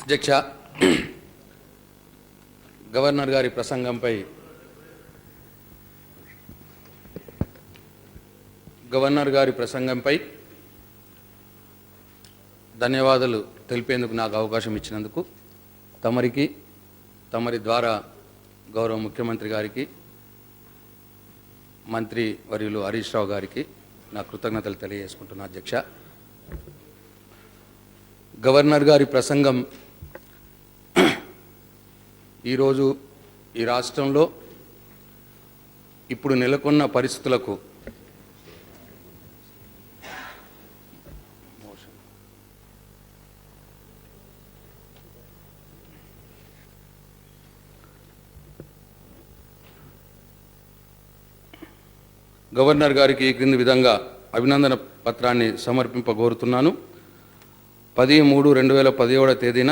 అధ్యక్ష, గవర్నర్ గారి ప్రసంగంపై ధన్యవాదాలు తెలిపేందుకు నాకు అవకాశం ఇచ్చినందుకు తమరి ద్వారా గౌరవ ముఖ్యమంత్రి గారికి, మంత్రి వర్యులు హరీష్ రావు గారికి నా కృతజ్ఞతలు తెలియజేసుకుంటున్నా. అధ్యక్ష, గవర్నర్ గారి ప్రసంగం ఈరోజు ఈ రాష్ట్రంలో ఇప్పుడు నెలకొన్న పరిస్థితులకు గవర్నర్ గారికి ఈ క్రింది విధంగా అభినందన పత్రాన్ని సమర్పింపగోరుతున్నాను. 10/3/2017 తేదీన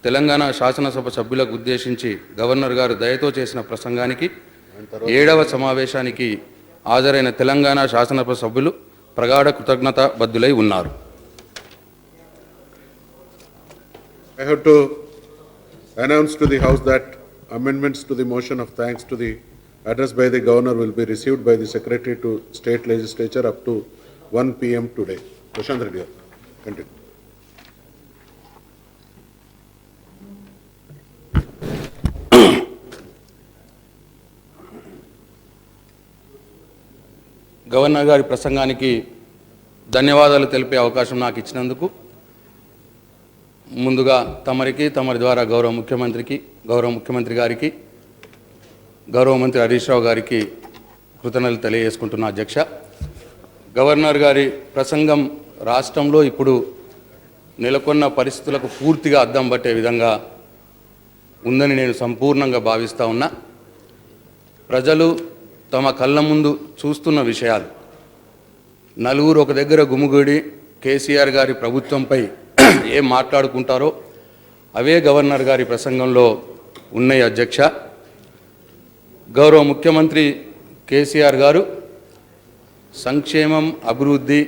తెలంగాణ శాసనసభ సభ్యులకు ఉద్దేశించి గవర్నర్ గారు దయతో చేసిన ప్రసంగానికి 7వ సమావేశానికి హాజరైన తెలంగాణ శాసనసభ సభ్యులు ప్రగాఢ కృతజ్ఞత బద్దులై ఉన్నారు. I have to announce to the House that amendments to the motion of thanks to the address by the Governor will be received by the Secretary to State Legislature up to 1 p.m. today. Prashant Reddy, continue. Governor గారి ప్రసంగానికి ధన్యవాదాలు తెలిపే అవకాశం నాకు ఇచ్చినందుకు ముందుగా తమరి ద్వారా గౌరవ ముఖ్యమంత్రి గారికి, గౌరవ మంత్రి హరీష్ రావు గారికి కృతజ్ఞతలు తెలియజేసుకుంటున్నా. అధ్యక్ష, గవర్నర్ గారి ప్రసంగం రాష్ట్రంలో ఇప్పుడు నెలకొన్న పరిస్థితులకు పూర్తిగా అద్దం పట్టే విధంగా ఉందని నేను సంపూర్ణంగా భావిస్తూ ఉన్నా. ప్రజలు తమ కళ్ళ ముందు చూస్తున్న విషయాలు, నలుగురు ఒక దగ్గర గుమిగూడి కేసీఆర్ గారి ప్రభుత్వంపై ఏం మాట్లాడుకుంటారో అవే గవర్నర్ గారి ప్రసంగంలో ఉన్నాయి. అధ్యక్ష, గౌరవ ముఖ్యమంత్రి కేసీఆర్ గారు సంక్షేమం, అభివృద్ధి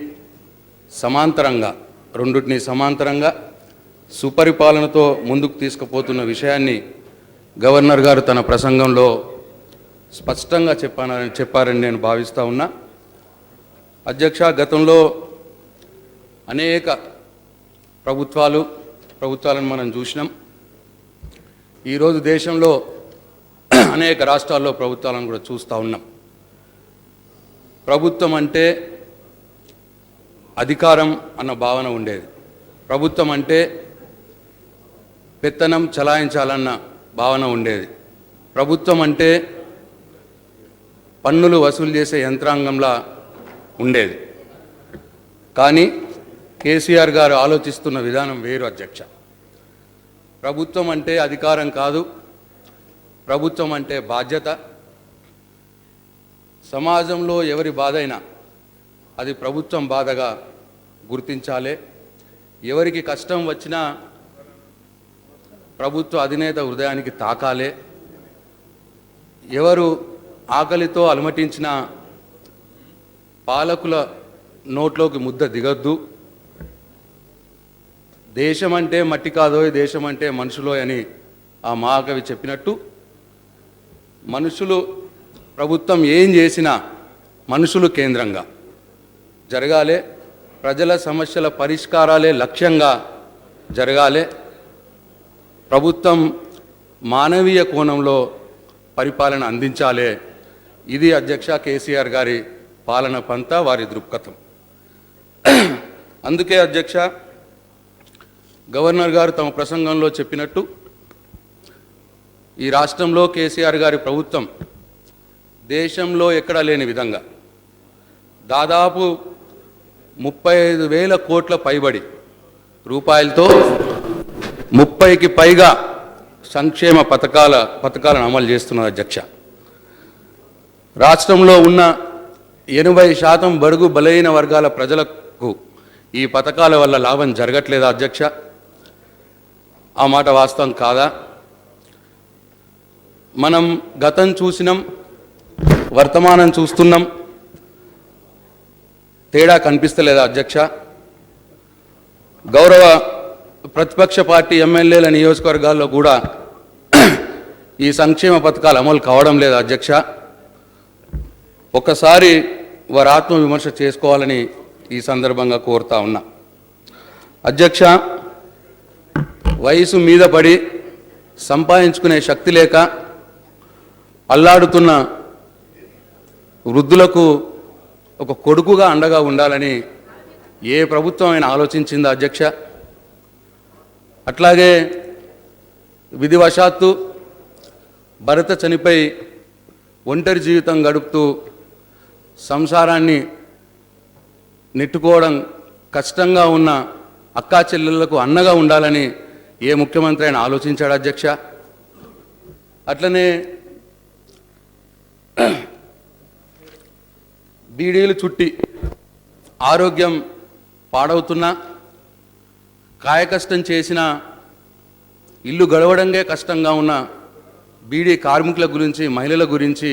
రెండింటినీ సమాంతరంగా సుపరిపాలనతో ముందుకు తీసుకుపోతున్న విషయాన్ని గవర్నర్ గారు తన ప్రసంగంలో స్పష్టంగా చెప్పారని నేను భావిస్తూ ఉన్నా. అధ్యక్ష, గతంలో అనేక ప్రభుత్వాలను మనం చూసినాం. ఈరోజు దేశంలో అనేక రాష్ట్రాల్లో ప్రభుత్వాలను కూడా చూస్తూ ఉన్నాం. ప్రభుత్వం అంటే అధికారం అన్న భావన ఉండేది. ప్రభుత్వం అంటే పెత్తనం చలాయించాలన్న భావన ఉండేది. ప్రభుత్వం అంటే పన్నులు వసూలు చేసే యంత్రాంగంలా ఉండేది. కానీ కేసీఆర్ గారు ఆలోచిస్తున్న విధానం వేరు. అధ్యక్ష, ప్రభుత్వం అంటే అధికారం కాదు, ప్రభుత్వం అంటే బాధ్యత. సమాజంలో ఎవరి బాధ అయినా అది ప్రభుత్వం బాధగా గుర్తించాలి. ఎవరికి కష్టం వచ్చినా ప్రభుత్వ అధినేత హృదయానికి తాకాలి. ఎవరు ఆకలితో అలమటించిన పాలకుల నోట్లోకి ముద్ద దిగద్దు. దేశం అంటే మట్టి కాదోయ్, దేశం అంటే మనుషులో అని ఆ మహాకవి చెప్పినట్టు ప్రభుత్వం ఏం చేసినా మనుషులు కేంద్రంగా జరగాలి. ప్రజల సమస్యల పరిష్కారాలే లక్ష్యంగా జరగాలి. ప్రభుత్వం మానవీయ కోణంలో పరిపాలన అందించాలి. ఇది అధ్యక్ష కేసీఆర్ గారి పాలన పంత, వారి దృక్పథం. అందుకే అధ్యక్ష, గవర్నర్ గారు తమ ప్రసంగంలో చెప్పినట్టు ఈ రాష్ట్రంలో కేసీఆర్ గారి ప్రభుత్వం దేశంలో ఎక్కడా లేని విధంగా దాదాపు 35,000 కోట్ల పైబడి రూపాయలతో 30కి పైగా సంక్షేమ పథకాలను అమలు చేస్తున్నారు. అధ్యక్ష, రాష్ట్రంలో ఉన్న 80% బడుగు బలహీన వర్గాల ప్రజలకు ఈ పథకాల వల్ల లాభం జరగట్లేదా? అధ్యక్ష, ఆ మాట వాస్తవం కాదా? మనం గతం చూసినాం, వర్తమానం చూస్తున్నాం, తేడా కనిపిస్తలేదా? అధ్యక్ష, గౌరవ ప్రతిపక్ష పార్టీ ఎమ్మెల్యేల నియోజకవర్గాల్లో కూడా ఈ సంక్షేమ పథకాలు అమలు కావడం లేదు అధ్యక్ష. ఒక్కసారి వారి ఆత్మవిమర్శ చేసుకోవాలని ఈ సందర్భంగా కోరుతా ఉన్నా. అధ్యక్ష, వయసు మీద పడి సంపాదించుకునే శక్తి లేక అల్లాడుతున్న వృద్ధులకు ఒక కొడుకుగా అండగా ఉండాలని ఏ ప్రభుత్వం అయినా ఆలోచించిందా అధ్యక్ష? అట్లాగే విధివశాత్తు భర్త చనిపోయి ఒంటరి జీవితం గడుపుతూ సంసారాన్ని నెట్టుకోవడం కష్టంగా ఉన్న అక్కా చెల్లెళ్లకు అన్నగా ఉండాలని ఏ ముఖ్యమంత్రి అయినా ఆలోచించాడు అధ్యక్ష? అట్లనే బీడీలు చుట్టి ఆరోగ్యం పాడవుతున్నా, కాయకష్టం చేసిన ఇల్లు గడవడంగా కష్టంగా ఉన్న బీడీ కార్మికుల గురించి, మహిళల గురించి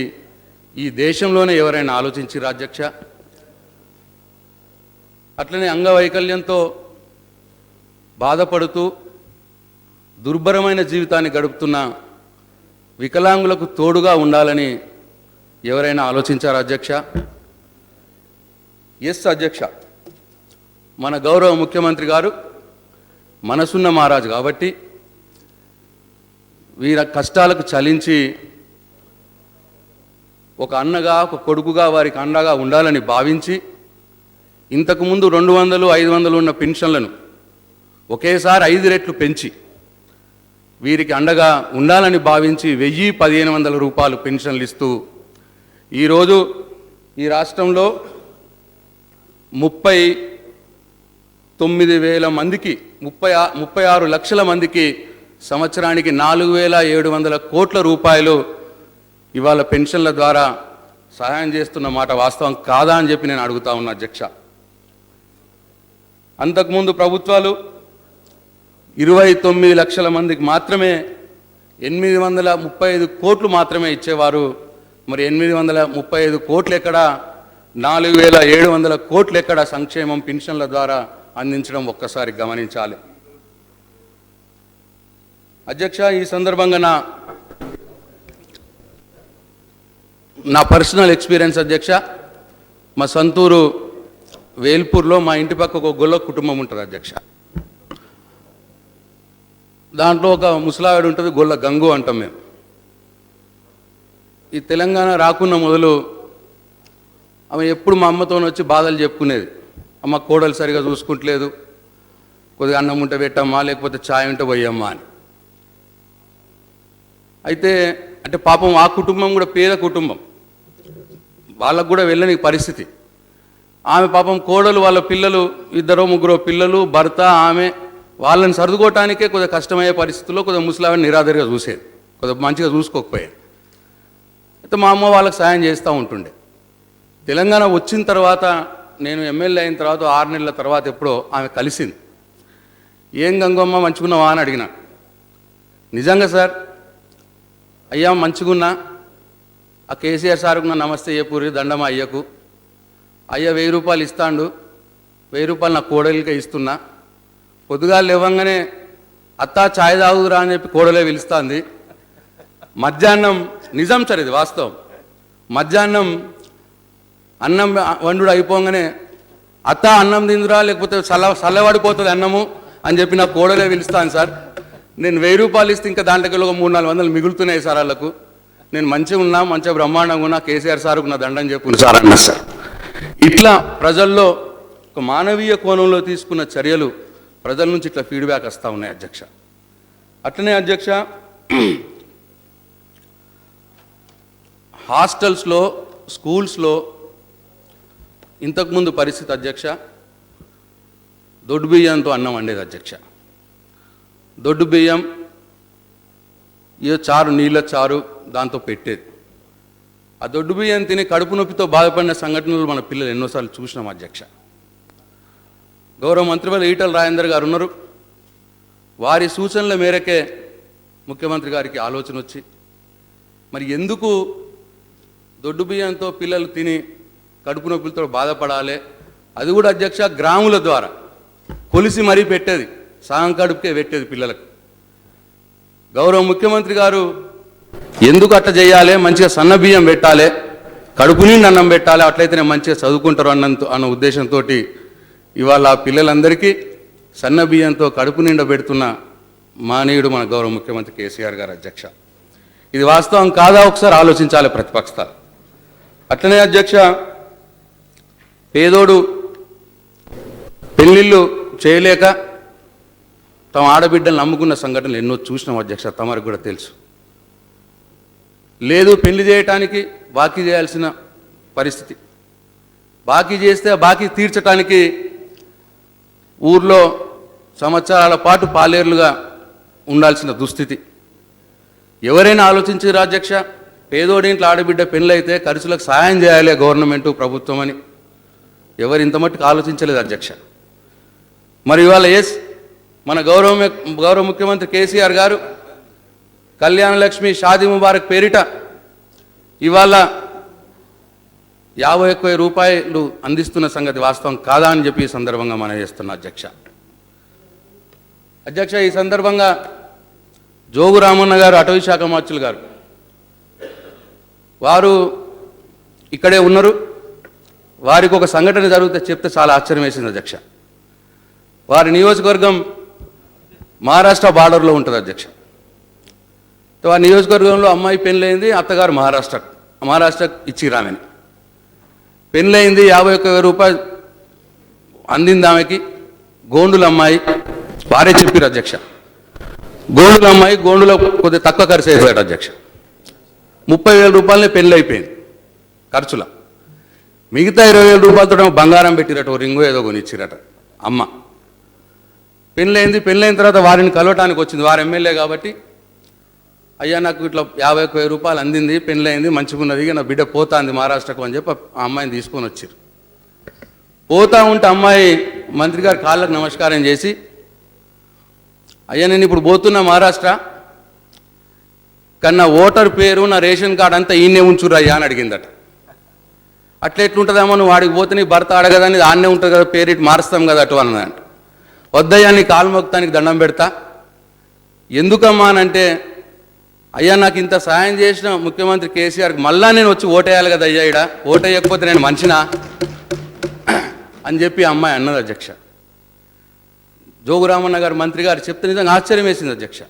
ఈ దేశంలోనే ఎవరైనా ఆలోచించిరా అధ్యక్ష? అట్లనే అంగవైకల్యంతో బాధపడుతూ దుర్భరమైన జీవితాన్ని గడుపుతున్న వికలాంగులకు తోడుగా ఉండాలని ఎవరైనా ఆలోచించారా అధ్యక్ష? ఎస్ అధ్యక్ష, మన గౌరవ ముఖ్యమంత్రి గారు మనసున్న మహారాజు కాబట్టి వీరి కష్టాలకు చలించి ఒక అన్నగా, ఒక కొడుకుగా వారికి అండగా ఉండాలని భావించి ఇంతకుముందు 200, 500 ఉన్న పెన్షన్లను ఒకేసారి 5 రెట్లు పెంచి వీరికి అండగా ఉండాలని భావించి 1000, 1500 రూపాయలు పెన్షన్లు ఇస్తూ ఈరోజు ఈ రాష్ట్రంలో 39,000 మందికి 36 లక్షల మందికి సంవత్సరానికి 4,700 కోట్ల రూపాయలు ఇవాళ పెన్షన్ల ద్వారా సహాయం చేస్తున్న మాట వాస్తవం కాదా అని చెప్పి నేను అడుగుతా ఉన్నా అధ్యక్ష. అంతకుముందు ప్రభుత్వాలు 29 లక్షల మందికి మాత్రమే 835 కోట్లు మాత్రమే ఇచ్చేవారు. మరి 835 కోట్లు ఎక్కడ, 4,700 కోట్లు ఎక్కడ సంక్షేమం పెన్షన్ల ద్వారా అందించడం ఒక్కసారి గమనించాలి అధ్యక్ష. ఈ సందర్భంగా నా పర్సనల్ ఎక్స్పీరియన్స్ అధ్యక్ష, మా సొంతూరు వేల్పూర్లో మా ఇంటి పక్క ఒక గొల్ల కుటుంబం ఉంటుంది అధ్యక్ష. దాంట్లో ఒక ముసలావిడ ఉంటుంది, గొల్ల గంగు అంటాం మేము. ఈ తెలంగాణ రాకున్న మొదలు ఆమె ఎప్పుడు మా అమ్మతో వచ్చి బాధలు చెప్పుకునేది. అమ్మ కోడలు సరిగా చూసుకుంటలేదు, కొద్దిగా అన్నం ఉంటే పెట్టమ్మా, లేకపోతే ఛాయ్ ఉంటే పోయమ్మా అని. అయితే అంటే పాపం ఆ కుటుంబం కూడా పేద కుటుంబం, వాళ్ళకు కూడా వెళ్ళని పరిస్థితి. ఆమె పాపం కోడలు, వాళ్ళ పిల్లలు 2, 3 పిల్లలు, భర్త, ఆమె వాళ్ళని సర్దుకోవటానికే కొద్దిగా కష్టమయ్యే పరిస్థితుల్లో కొద్దిగా ముసలావిని నిరాదరిగా చూసేది, కొద్దిగా మంచిగా చూసుకోకపోయేది. అయితే మా అమ్మ వాళ్ళకి సాయం చేస్తూ ఉంటుండే. తెలంగాణ వచ్చిన తర్వాత, నేను ఎమ్మెల్యే అయిన తర్వాత 6 నెలల తర్వాత ఎప్పుడో ఆమె కలిసింది. ఏం గంగమ్మ మంచిగున్నావా అని అడిగిన. నిజంగా సార్, అయ్యా మంచిగున్నా, ఆ కేసీఆర్ సార్కు నా నమస్తే చెప్పూరి, దండమా అయ్యకు. అయ్యా 1000 రూపాయలు ఇస్తాండు, 1000 రూపాయలు నా కోడలికే ఇస్తున్నా. పొద్దుగాలు ఇవ్వంగానే అత్తా ఛాయ్ తాగుదురా అని చెప్పి కోడలే పిలుస్తుంది. మధ్యాహ్నం, నిజం సార్ ఇది వాస్తవం, మధ్యాహ్నం అన్నం వండుడు అయిపోగానే అత్త అన్నం తిందురా, లేకపోతే చల్లబడిపోతుంది అన్నము అని చెప్పి నా కోడలే పిలుస్తాను సార్. నేను 1000 రూపాయలు ఇస్తే ఇంకా దాంట్లోకి ఒక 300-400 మిగులుతున్నాయి సార్ వాళ్ళకు. నేను మంచిగా ఉన్నా, మంచిగా బ్రహ్మాండంగా ఉన్నా, కేసీఆర్ సార్కు నా దండం చెప్పును సార్ అన్నా సార్. ఇట్లా ప్రజల్లో ఒక మానవీయ కోణంలో తీసుకున్న చర్యలు ప్రజల నుంచి ఇట్లా ఫీడ్బ్యాక్ వస్తూ ఉన్నాయి అధ్యక్ష. అట్లనే అధ్యక్ష, హాస్టల్స్లో, స్కూల్స్లో ఇంతకుముందు పరిస్థితి అధ్యక్ష, దొడ్డు బియ్యంతో అన్నం వండేది అధ్యక్ష. దొడ్డు బియ్యం, ఏ చారు, నీళ్ళ చారు దాంతో పెట్టేది. ఆ దొడ్డు బియ్యం తిని కడుపు నొప్పితో బాధపడిన సంఘటనలు మన పిల్లలు ఎన్నోసార్లు చూసినాం అధ్యక్ష. గౌరవ మంత్రివర్యులు ఈటల రాజేందర్ గారు ఉన్నారు, వారి సూచనల మేరకే ముఖ్యమంత్రి గారికి ఆలోచన వచ్చి, మరి ఎందుకు దొడ్డు బియ్యంతో పిల్లలు తిని కడుపు నొప్పులతో బాధపడాలి, అది కూడా అధ్యక్ష గ్రాముల ద్వారా పులిసి మరీ పెట్టేది, సాగం కడుపుకే పెట్టేది పిల్లలకు. గౌరవ ముఖ్యమంత్రి గారు ఎందుకు అట్ట చేయాలి, మంచిగా సన్న బియ్యం పెట్టాలి, కడుపు నిండి అన్నం పెట్టాలి, అట్లయితేనే మంచిగా చదువుకుంటారు అన్న ఉద్దేశంతో ఇవాళ ఆ పిల్లలందరికీ సన్న బియ్యంతో కడుపు నిండా పెడుతున్న మానవుడు మన గౌరవ ముఖ్యమంత్రి కేసీఆర్ గారు అధ్యక్ష. ఇది వాస్తవం కాదా ఒకసారి ఆలోచించాలి ప్రతిపక్షాలు. అట్లనే అధ్యక్ష, పేదోడు పెళ్ళిళ్ళు చేయలేక తమ ఆడబిడ్డలను నమ్ముకున్న సంఘటనలు ఎన్నో చూసినాం అధ్యక్ష, తమరికి కూడా తెలుసు. లేదు పెళ్లి చేయటానికి బాకీ చేయాల్సిన పరిస్థితి, బాకీ చేస్తే బాకీ తీర్చడానికి ఊర్లో సంవత్సరాల పాటు పాలేర్లుగా ఉండాల్సిన దుస్థితి. ఎవరైనా ఆలోచించారు అధ్యక్ష, పేదోడింట్లో ఆడబిడ్డ పెళ్ళైతే ఖర్చులకు సాయం చేయాలి గవర్నమెంటు ప్రభుత్వం అని ఎవరు ఇంత మట్టుకు ఆలోచించలేదు అధ్యక్ష. మరి ఇవాళ మన గౌరవ ముఖ్యమంత్రి కేసీఆర్ గారు కళ్యాణ లక్ష్మి షాదీ ముబారక్ పేరిట ఇవాళ 51,000 రూపాయలు అందిస్తున్న సంగతి వాస్తవం కాదా అని చెప్పి ఈ సందర్భంగా మనం చేస్తున్న అధ్యక్ష. ఈ సందర్భంగా జోగు రామన్న గారు, అటవీ శాఖ మంత్రులు గారు, వారు ఇక్కడే ఉన్నారు. వారికి ఒక సంఘటన జరిగితే చెప్తే చాలా ఆశ్చర్యం వేసింది అధ్యక్ష. వారి నియోజకవర్గం మహారాష్ట్ర బార్డర్లో ఉంటుంది అధ్యక్ష. వారి నియోజకవర్గంలో అమ్మాయి పెళ్ళయింది, అత్తగారు మహారాష్ట్ర ఇచ్చిరామని పెళ్ళయింది. 51,000 రూపాయలు అందింది ఆమెకి. గోండుల అమ్మాయి, వారే చెప్పారు అధ్యక్ష. గోండుల అమ్మాయి గోండులో కొద్దిగా తక్కువ ఖర్చు అవుతాడు అధ్యక్ష. 30,000 రూపాయలనే పెళ్ళి అయిపోయింది ఖర్చుల. మిగతా 20,000 రూపాయలతో బంగారం పెట్టిరట, ఓ రింగు ఏదో కొనిచ్చిరట అమ్మ. పెళ్ళైన తర్వాత వారిని కలవటానికి వచ్చింది. వారు ఎమ్మెల్యే కాబట్టి, అయ్యా నాకు ఇట్లా 51,000 రూపాయలు అందింది, పెళ్ళయింది, మంచిగా ఉన్నది, నా బిడ్డ పోతాంది మహారాష్ట్రకు అని చెప్పి ఆ అమ్మాయిని తీసుకొని వచ్చారు. పోతా ఉంటే అమ్మాయి మంత్రి గారి కాళ్ళకు నమస్కారం చేసి, అయ్యా నేను ఇప్పుడు పోతున్నా మహారాష్ట్ర, కానీ నా ఓటర్ పేరు, నా రేషన్ కార్డు అంతా ఈయనే ఉంచురు అయ్యా అని అడిగిందట. అట్లా ఎట్లుంటుందేమో, నువ్వు వాడికి పోతే నీ భర్త అడగదని ఆన్నే ఉంటుంది కదా, పేరు ఇటు మారుస్తాం కదా అటు అన్నదంట. వద్దయ్యా నీ కాలు మొక్తానికి దండం పెడతా. ఎందుకమ్మా అని అంటే, అయ్యా నాకు ఇంత సాయం చేసిన ముఖ్యమంత్రి కేసీఆర్కి మళ్ళా నేను వచ్చి ఓటేయాలి కదా అయ్యా, ఇడ ఓటేయకపోతే నేను మనిషినా అని చెప్పి అమ్మాయి అన్నది అధ్యక్ష. జోగురామన్న గారు మంత్రి గారు చెప్తే నిజంగా ఆశ్చర్యం వేసింది అధ్యక్ష.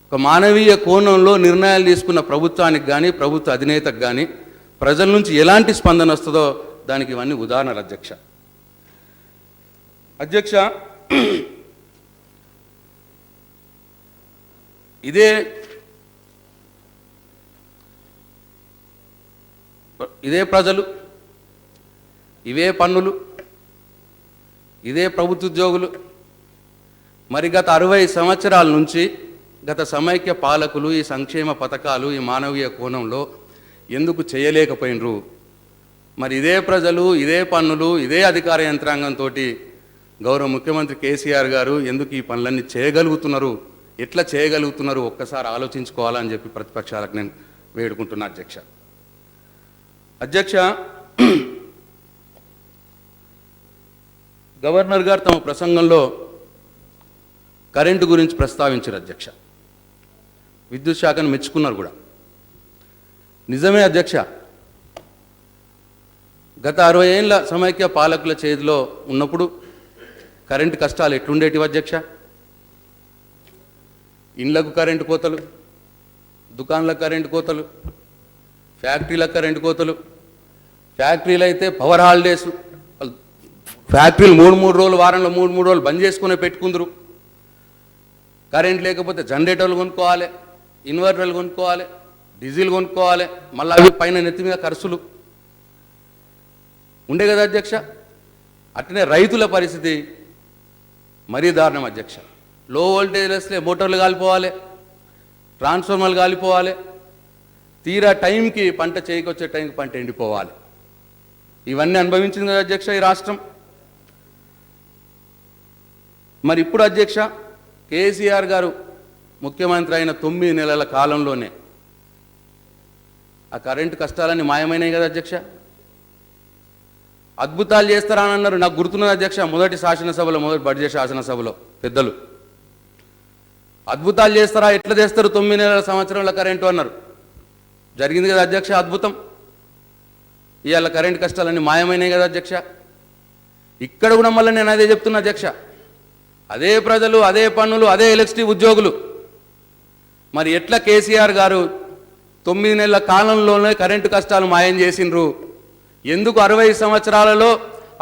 ఒక మానవీయ కోణంలో నిర్ణయాలు తీసుకున్న ప్రభుత్వానికి కానీ, ప్రభుత్వ అధినేతకు కానీ ప్రజల నుంచి ఎలాంటి స్పందన వస్తుందో దానికి ఇవన్నీ ఉదాహరణలు అధ్యక్ష. ఇదే ప్రజలు, ఇవే పన్నులు, ఇదే ప్రభుత్వ ఉద్యోగులు మరి గత 60 సంవత్సరాల నుంచి గత సమైక్య పాలకులు ఈ సంక్షేమ పథకాలు ఈ మానవీయ కోణంలో ఎందుకు చేయలేకపోయినరు? మరి ఇదే ప్రజలు, ఇదే పన్నులు, ఇదే అధికార యంత్రాంగంతో గౌరవ ముఖ్యమంత్రి కేసీఆర్ గారు ఎందుకు ఈ పనులన్నీ చేయగలుగుతున్నారు, ఎట్లా చేయగలుగుతున్నారు ఒక్కసారి ఆలోచించుకోవాలని చెప్పి ప్రతిపక్షాలకు నేను వేడుకుంటున్నా అధ్యక్ష. గవర్నర్ గారు తమ ప్రసంగంలో కరెంటు గురించి ప్రస్తావించారు అధ్యక్ష. విద్యుత్ శాఖను మెచ్చుకున్నారు కూడా. నిజమే అధ్యక్ష, గత 60 ఏళ్ళ సమైక్య పాలకుల చేతిలో ఉన్నప్పుడు కరెంటు కష్టాలు ఎట్లుండేటివి అధ్యక్ష? ఇండ్లకు కరెంటు కోతలు, దుకాణాలకు కరెంటు కోతలు, ఫ్యాక్టరీలకు కరెంటు కోతలు. ఫ్యాక్టరీలు అయితే పవర్ హాలిడేస్, ఫ్యాక్టరీలు 3 రోజులు, వారంలో 3 రోజులు బంద్ చేసుకునే పెట్టుకుందరు. కరెంట్ లేకపోతే జనరేటర్లు కొనుక్కోవాలి, ఇన్వర్టర్లు కొనుక్కోవాలి, డీజిల్ కొనుక్కోవాలి, మళ్ళీ అవి పైన నెత్తి మీద ఖర్చులు ఉండే కదా అధ్యక్ష. అట్లనే రైతుల పరిస్థితి మరీ దారుణం అధ్యక్ష. లో వోల్టేజ్లెస్లే మోటార్లు కాలిపోవాలి, ట్రాన్స్ఫార్మర్లు కాలిపోవాలి, తీరా టైంకి పంట చేయికొచ్చే టైంకి పంట ఎండిపోవాలి. ఇవన్నీ అనుభవించింది కదా అధ్యక్ష ఈ రాష్ట్రం. మరి ఇప్పుడు అధ్యక్ష కేసీఆర్ గారు ముఖ్యమంత్రి అయిన 9 నెలల కాలంలోనే ఆ కరెంటు కష్టాలన్నీ మాయమైనాయి కదా అధ్యక్ష. అద్భుతాలు చేస్తారా అని అన్నారు. నాకు గుర్తున్నది అధ్యక్ష, మొదటి బడ్జెట్ శాసనసభలో పెద్దలు అద్భుతాలు చేస్తారా, ఎట్లా చేస్తారు 9 నెలల సంవత్సరంలో కరెంటు అన్నారు. జరిగింది కదా అధ్యక్ష అద్భుతం. ఇవాళ కరెంటు కష్టాలన్నీ మాయమైనాయి కదా అధ్యక్ష. ఇక్కడ కూడా మళ్ళీ నేను అదే చెప్తున్నా అధ్యక్ష, అదే ప్రజలు, అదే పన్నులు, అదే ఎలక్ట్రిసిటీ ఉద్యోగులు. మరి ఎట్లా కేసీఆర్ గారు 9 నెలల కాలంలోనే కరెంటు కష్టాలు మాయం చేసిండ్రు? ఎందుకు 60 సంవత్సరాలలో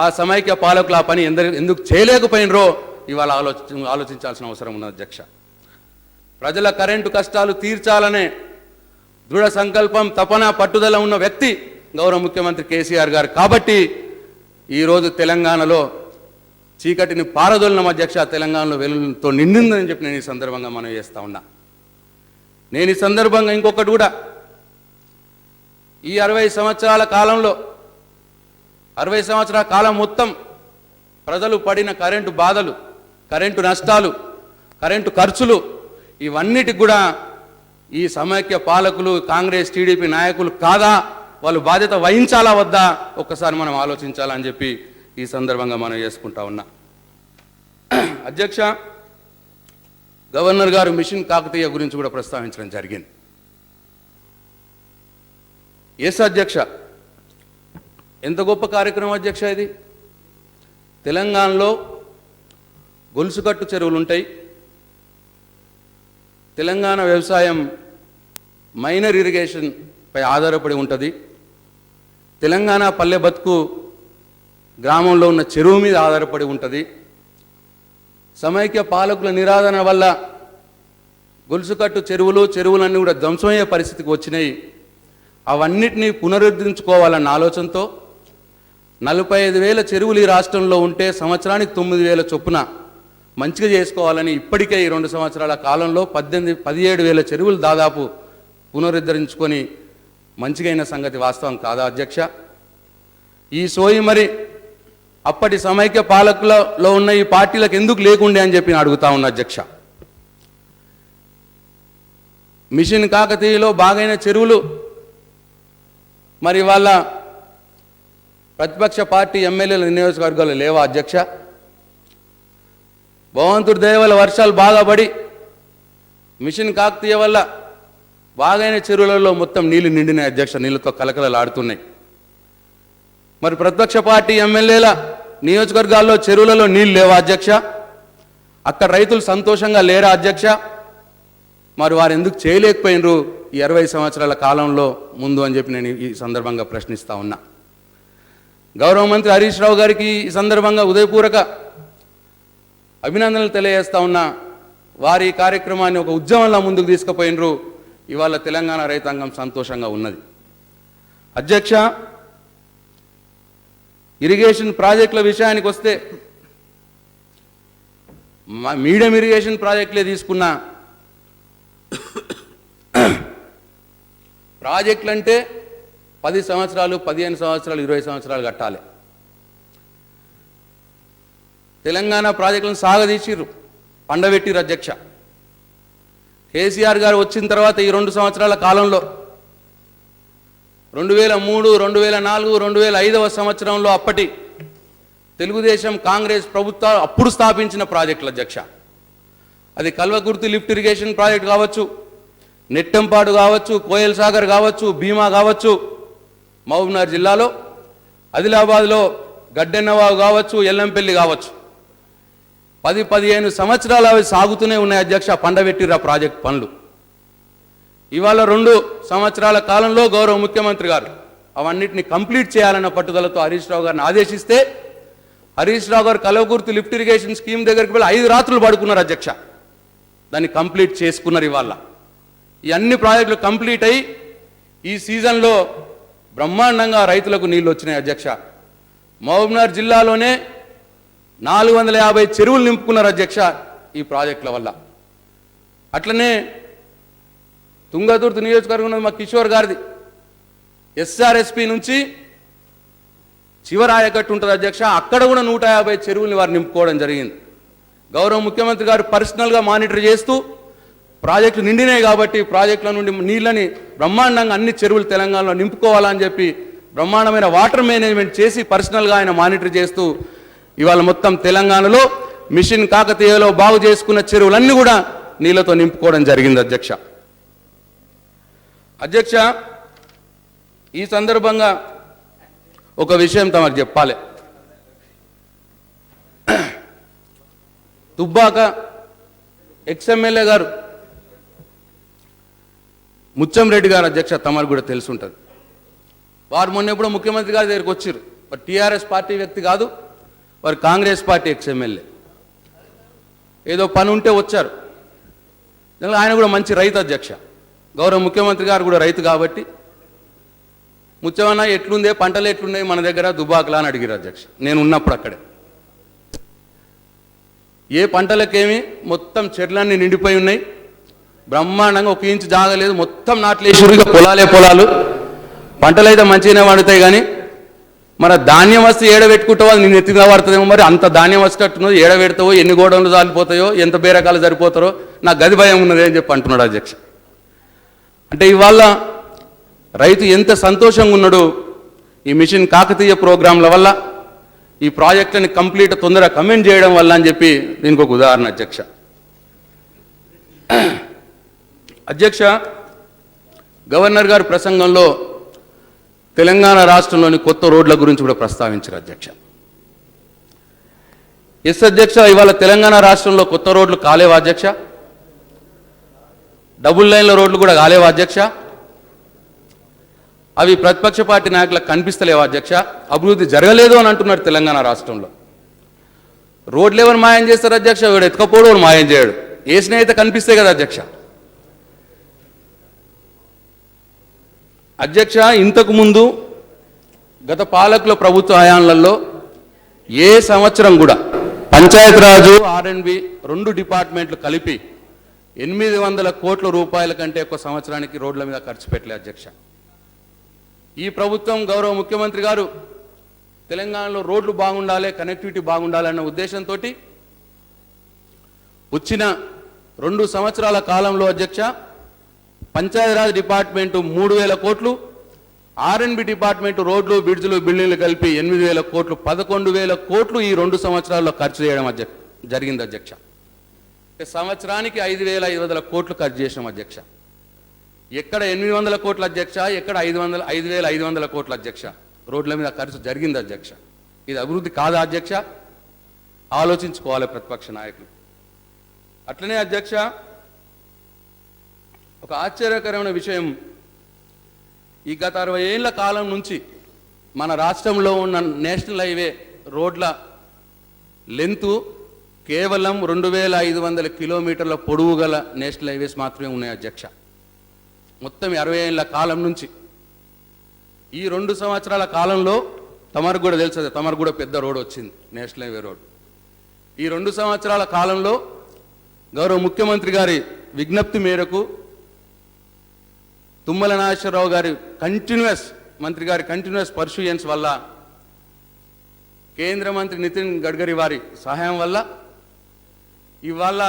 ఆ సమైక్య పాలకులు ఆ పని ఎందుకు చేయలేకపోయినరో ఇవాళ ఆలోచించాల్సిన అవసరం ఉన్నది అధ్యక్ష. ప్రజల కరెంటు కష్టాలు తీర్చాలనే దృఢ సంకల్పం, తపన, పట్టుదల ఉన్న వ్యక్తి గౌరవ ముఖ్యమంత్రి కేసీఆర్ గారు. కాబట్టి ఈరోజు తెలంగాణలో చీకటిని పారదోలిన అధ్యక్ష, తెలంగాణలో వెలుగుతో నిండిందని చెప్పి నేను ఈ సందర్భంగా మనం చేస్తా ఉన్నా. నేను ఈ సందర్భంగా ఇంకొకటి కూడా, ఈ 60 సంవత్సరాల కాలంలో 60 సంవత్సరాల కాలం మొత్తం ప్రజలు పడిన కరెంటు బాధలు, కరెంటు నష్టాలు, కరెంటు ఖర్చులు, ఇవన్నిటికి కూడా ఈ సమైక్య పాలకులు, కాంగ్రెస్ టీడీపీ నాయకులు కాదా, వాళ్ళు బాధ్యత వహించాలా వద్దా ఒక్కసారి మనం ఆలోచించాలని చెప్పి ఈ సందర్భంగా మనం చేసుకుంటా ఉన్నా. అధ్యక్ష, గవర్నర్ గారు మిషన్ కాకతీయ గురించి కూడా ప్రస్తావించడం జరిగింది. ఎస్ అధ్యక్ష, ఎంత గొప్ప కార్యక్రమం అధ్యక్ష ఇది. తెలంగాణలో గొలుసుకట్టు చెరువులు ఉంటాయి. తెలంగాణ వ్యవసాయం మైనర్ ఇరిగేషన్ పై ఆధారపడి ఉంటుంది. తెలంగాణ పల్లె బతుకు గ్రామంలో ఉన్న చెరువు మీద ఆధారపడి ఉంటుంది. సమైక్య పాలకుల నిరాదరణ వల్ల గొలుసుకట్టు చెరువులన్నీ కూడా ధ్వంసమయ్యే పరిస్థితికి వచ్చినాయి. అవన్నిటినీ పునరుద్ధరించుకోవాలన్న ఆలోచనతో 45,000 చెరువులు ఈ రాష్ట్రంలో ఉంటే సంవత్సరానికి 9,000 చొప్పున మంచిగా చేసుకోవాలని ఇప్పటికే ఈ 2 సంవత్సరాల కాలంలో 17,000 చెరువులు దాదాపు పునరుద్ధరించుకొని మంచిగైన సంగతి వాస్తవం కాదా అధ్యక్ష? ఈ సోయి మరి అప్పటి సమైక్య పాలకులలో ఉన్న ఈ పార్టీలకు ఎందుకు లేకుండే అని చెప్పి అడుగుతా ఉన్నా అధ్యక్ష. మిషన్ కాకతీయలో బాగైన చెరువులు మరి వాళ్ళ ప్రతిపక్ష పార్టీ ఎమ్మెల్యేల నియోజకవర్గాలు లేవా అధ్యక్ష? భగవంతుడి దయ వల్ల వర్షాలు బాగా పడి మిషన్ కాకతీయ వల్ల బాగైన చెరువులలో మొత్తం నీళ్లు నిండినాయి అధ్యక్ష, నీళ్ళతో కలకలలాడుతున్నాయి. మరి ప్రతిపక్ష పార్టీ ఎమ్మెల్యేల నియోజకవర్గాల్లో చెరువులలో నీళ్ళు లేవా అధ్యక్ష? అక్కడ రైతులు సంతోషంగా లేరా అధ్యక్ష? మరి వారు ఎందుకు చేయలేకపోయినరు ఈ 60 సంవత్సరాల కాలంలో ముందు అని చెప్పి నేను ఈ సందర్భంగా ప్రశ్నిస్తా ఉన్నా. గౌరవ మంత్రి హరీష్ రావు గారికి ఈ సందర్భంగా ఉదయపూర్వక అభినందనలు తెలియజేస్తా ఉన్నా. వారి కార్యక్రమాన్ని ఒక ఉద్యమంలో ముందుకు తీసుకుపోయినరు. ఇవాళ తెలంగాణ రైతాంగం సంతోషంగా ఉన్నది. అధ్యక్ష, ఇరిగేషన్ ప్రాజెక్టుల విషయానికి వస్తే మీడియం ఇరిగేషన్ ప్రాజెక్టులే తీసుకున్నా. ప్రాజెక్టులు అంటే 10 సంవత్సరాలు, 15 సంవత్సరాలు, 20 సంవత్సరాలు కట్టాలి. తెలంగాణ ప్రాజెక్టులను సాగదీసిర్రు, పండబెట్టిర్రు అధ్యక్ష. కేసీఆర్ గారు వచ్చిన తర్వాత ఈ 2 సంవత్సరాల కాలంలో 2003, 2004, 2005వ సంవత్సరంలో అప్పటి తెలుగుదేశం కాంగ్రెస్ ప్రభుత్వాలు అప్పుడు స్థాపించిన ప్రాజెక్టుల అధ్యక్ష. అది కల్వకుర్తి లిఫ్ట్ ఇరిగేషన్ ప్రాజెక్ట్ కావచ్చు, నెట్టంపాడు కావచ్చు, కోయల్ సాగర్ కావచ్చు, భీమా కావచ్చు, మహబూబ్నగర్ జిల్లాలో ఆదిలాబాద్లో గడ్డెన్నవాగు కావచ్చు, ఎల్లంపల్లి కావచ్చు. 10-15 సంవత్సరాలు అవి సాగుతూనే ఉన్నాయి అధ్యక్ష, పండబెట్టిర్రు ప్రాజెక్ట్ పనులు. ఇవాళ 2 సంవత్సరాల కాలంలో గౌరవ ముఖ్యమంత్రి గారు అవన్నిటిని కంప్లీట్ చేయాలన్న పట్టుదలతో హరీష్ రావు గారిని ఆదేశిస్తే హరీష్ రావు గారు కల్వకుర్తి లిఫ్ట్ ఇరిగేషన్ స్కీమ్ దగ్గరికి వెళ్ళి 5 రాత్రులు పడుకున్నారు అధ్యక్ష. దాన్ని కంప్లీట్ చేసుకున్నారు. ఇవాళ ఈ అన్ని ప్రాజెక్టులు కంప్లీట్ అయ్యి ఈ సీజన్లో బ్రహ్మాండంగా రైతులకు నీళ్ళు వచ్చినాయి అధ్యక్ష. మహబూబ్నగర్ జిల్లాలోనే 450 చెరువులు నింపుకున్నారు అధ్యక్ష ఈ ప్రాజెక్టుల వల్ల. అట్లనే తుంగతుర్తి నియోజకవర్గంలో మా కిషోర్ గారిది ఎస్ఆర్ఎస్పి నుంచి చివరి ఆయకట్టు ఉంటుంది అధ్యక్ష, అక్కడ కూడా 150 చెరువుల్ని వారు నింపుకోవడం జరిగింది. గౌరవ ముఖ్యమంత్రి గారు పర్సనల్గా మానిటర్ చేస్తూ ప్రాజెక్టులు నిండినాయి కాబట్టి ప్రాజెక్టుల నుండి నీళ్ళని బ్రహ్మాండంగా అన్ని చెరువులు తెలంగాణలో నింపుకోవాలని చెప్పి బ్రహ్మాండమైన వాటర్ మేనేజ్మెంట్ చేసి పర్సనల్గా ఆయన మానిటర్ చేస్తూ ఇవాళ మొత్తం తెలంగాణలో మిషన్ కాకతీయలో బాగు చేసుకున్న చెరువులన్నీ కూడా నీళ్లతో నింపుకోవడం జరిగింది అధ్యక్ష. అధ్యక్ష, ఈ సందర్భంగా ఒక విషయం తమకు చెప్పాలి. దుబ్బాక ఎక్స్ఎమ్మెల్యే గారు ముత్తంరెడ్డి గారు అధ్యక్ష, తమకు కూడా తెలుసుంటుంది. వారు మొన్న ఎప్పుడో ముఖ్యమంత్రి గారి దగ్గరికి వచ్చారు. వారు టీఆర్ఎస్ పార్టీ వ్యక్తి కాదు, వారు కాంగ్రెస్ పార్టీ ఎక్స్ఎమ్మెల్యే. ఏదో పని ఉంటే వచ్చారు. ఆయన కూడా మంచి రైతు అధ్యక్ష. గౌరవ ముఖ్యమంత్రి గారు కూడా రైతు కాబట్టి ముత్యమన్న ఎట్లుందే, పంటలు ఎట్లున్నాయి మన దగ్గర దుబ్బాకలా అని అడిగారు అధ్యక్ష. నేను ఉన్నప్పుడు అక్కడే ఏ పంటలకేమి మొత్తం చెట్లన్నీ నిండిపోయి ఉన్నాయి, బ్రహ్మాండంగా ఒక ఇంచు జాగలేదు, మొత్తం నాట్లేసారు. ఇక పొలాలు పంటలు అయితే మంచిగానే పండుతాయి, కానీ మరి ధాన్యం వస్తే ఏడబెట్టుకుంటావో అది నేను ఎత్తుగా పడుతుందేమో. మరి అంత ధాన్యం వచ్చేటట్టున్నది, ఏడబెడతావో, ఎన్ని గోడౌన్లు జాలిపోతాయో, ఎంత బేరకాలు సరిపోతారో నాకు గది భయం ఉన్నది అని చెప్పి అంటున్నాడు అధ్యక్ష. అంటే ఇవాళ రైతు ఎంత సంతోషంగా ఉన్నాడు ఈ మిషన్ కాకతీయ ప్రోగ్రాంల వల్ల, ఈ ప్రాజెక్టుని కంప్లీట్ తొందరగా కమెంట్ చేయడం వల్ల అని చెప్పి దీనికి ఒక ఉదాహరణ అధ్యక్ష. అధ్యక్ష, గవర్నర్ గారు ప్రసంగంలో తెలంగాణ రాష్ట్రంలోని కొత్త రోడ్ల గురించి కూడా ప్రస్తావించారు అధ్యక్ష. ఎస్ అధ్యక్ష, ఇవాళ తెలంగాణ రాష్ట్రంలో కొత్త రోడ్లు కాలేవా అధ్యక్ష? డబుల్ లైన్ల రోడ్లు కూడా కాలేవా అధ్యక్ష? అవి ప్రతిపక్ష పార్టీ నాయకులకు కనిపిస్తలేవా అధ్యక్ష? అభివృద్ధి జరగలేదు అని అంటున్నారు తెలంగాణ రాష్ట్రంలో. రోడ్లు ఎవరు మాయం చేస్తారు అధ్యక్ష? వీడు ఎత్తుకపోవడం వాడు మాయం చేయడు, వేసిన అయితే కనిపిస్తాయి కదా అధ్యక్ష. అధ్యక్ష, ఇంతకు ముందు గత పాలకుల ప్రభుత్వ హయాంలలో ఏ సంవత్సరం కూడా పంచాయతీరాజు ఆర్ఎండ్బి రెండు డిపార్ట్మెంట్లు కలిపి 800 కోట్ల రూపాయల కంటే ఎక్కువ సంవత్సరానికి రోడ్ల మీద ఖర్చు పెట్టలే అధ్యక్ష. ఈ ప్రభుత్వం గౌరవ ముఖ్యమంత్రి గారు తెలంగాణలో రోడ్లు బాగుండాలి, కనెక్టివిటీ బాగుండాలి అన్న ఉద్దేశంతో వచ్చిన 2 సంవత్సరాల కాలంలో అధ్యక్ష పంచాయతీరాజ్ డిపార్ట్మెంటు 3000 కోట్లు, ఆర్ఎన్బి డిపార్ట్మెంటు రోడ్లు, బ్రిడ్జ్లు, బిల్డింగ్లు కలిపి 8000 కోట్లు, 11,000 కోట్లు ఈ 2 సంవత్సరాల్లో ఖర్చు చేయడం జరిగింది అధ్యక్ష. సంవత్సరానికి 5,500 కోట్లు ఖర్చు చేసినాం అధ్యక్ష. ఎక్కడ 800 కోట్ల అధ్యక్ష, ఎక్కడ 5,500 కోట్ల అధ్యక్ష రోడ్ల మీద ఖర్చు జరిగింది అధ్యక్ష. ఇది అభివృద్ధి కాదా అధ్యక్ష? ఆలోచించుకోవాలి ప్రతిపక్ష నాయకులు. అట్లనే అధ్యక్ష, ఒక ఆశ్చర్యకరమైన విషయం, ఈ గత 60 ఏళ్ల కాలం నుంచి మన రాష్ట్రంలో ఉన్న నేషనల్ హైవే రోడ్ల లెంతు కేవలం 2,500 కిలోమీటర్ల పొడవు గల నేషనల్ హైవేస్ మాత్రమే ఉన్నాయి అధ్యక్ష. మొత్తం 60 ఏళ్ల కాలం నుంచి. ఈ 2 సంవత్సరాల కాలంలో తమకు కూడా తెలుసు, తమకు కూడా పెద్ద రోడ్ వచ్చింది, నేషనల్ హైవే రోడ్. ఈ 2 సంవత్సరాల కాలంలో గౌరవ ముఖ్యమంత్రి గారి విజ్ఞప్తి మేరకు తుమ్మల నాగేశ్వరరావు గారి మంత్రి గారి కంటిన్యూస్ పర్సూయన్స్ వల్ల, కేంద్ర మంత్రి నితిన్ గడ్కరీ వారి సహాయం వల్ల ఇవాళ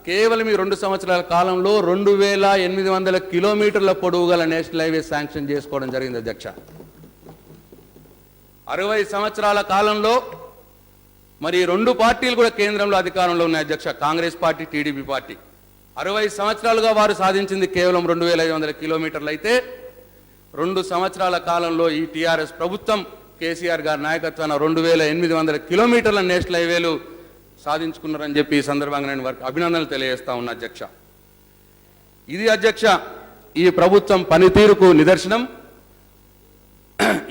కేవలం ఈ 2 సంవత్సరాల కాలంలో 2,800 కిలోమీటర్ల పొడవు గల నేషనల్ హైవే శాంక్షన్ చేసుకోవడం జరిగింది అధ్యక్ష. 60 సంవత్సరాల కాలంలో మరి 2 పార్టీలు కూడా కేంద్రంలో అధికారంలో ఉన్నాయి అధ్యక్ష, కాంగ్రెస్ పార్టీ, టీడీపీ పార్టీ. 60 సంవత్సరాలుగా వారు సాధించింది కేవలం 2,500 కిలోమీటర్లు అయితే 2 సంవత్సరాల కాలంలో ఈ టీఆర్ఎస్ ప్రభుత్వం కేసీఆర్ గారి నాయకత్వాన 2,800 కిలోమీటర్ల నేషనల్ హైవేలు సాధించుకున్నారని చెప్పి ఈ సందర్భంగా నేను వారికి అభినందనలు తెలియజేస్తా ఉన్నా అధ్యక్ష. ఇది అధ్యక్ష ఈ ప్రభుత్వం పనితీరుకు నిదర్శనం,